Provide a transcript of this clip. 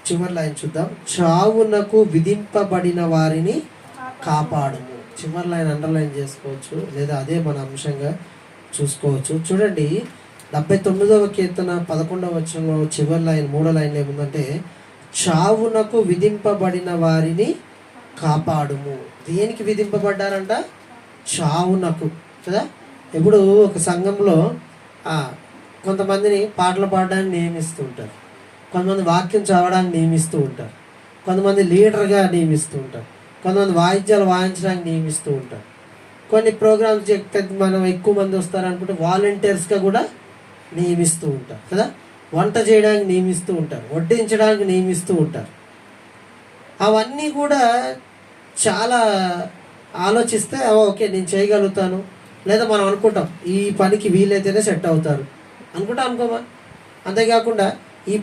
చివరి లైన్ చూద్దాం. చావునకు విధింపబడిన వారిని కాపాడుము. చివరి లైన్ అండర్లైన్ చేసుకోవచ్చు, లేదా అదే మన అంశంగా చూసుకోవచ్చు. చూడండి, 79వ కీర్తన 11వ వచనంలో చివరి లైన్ 3వ లైన్లో ఏముందంటే, చావునకు విధింపబడిన వారిని కాపాడుము. దేనికి విధింపబడ్డారంట? చావునకు కదా. ఇప్పుడు ఒక సంఘంలో కొంతమందిని పాటలు పాడడానికి నియమిస్తూ ఉంటారు, కొంతమంది వాక్యం చదవడానికి నియమిస్తూ ఉంటారు, కొంతమంది లీడర్గా నియమిస్తూ ఉంటారు, కొంతమంది వాయిద్యాలు వాయించడానికి నియమిస్తూ ఉంటారు. కొన్ని ప్రోగ్రామ్స్ మనం ఎక్కువ మంది వస్తారనుకుంటే వాలంటీర్స్గా కూడా నియమిస్తూ ఉంటారు కదా. వంట చేయడానికి నియమిస్తూ ఉంటారు, వడ్డించడానికి నియమిస్తూ ఉంటారు. అవన్నీ కూడా చాలా ఆలోచిస్తే ఓకే నేను చేయగలుగుతాను, లేదా మనం అనుకుంటాం ఈ పనికి వీలైతేనే సెట్ అవుతారు అనుకోమా. అంతేకాకుండా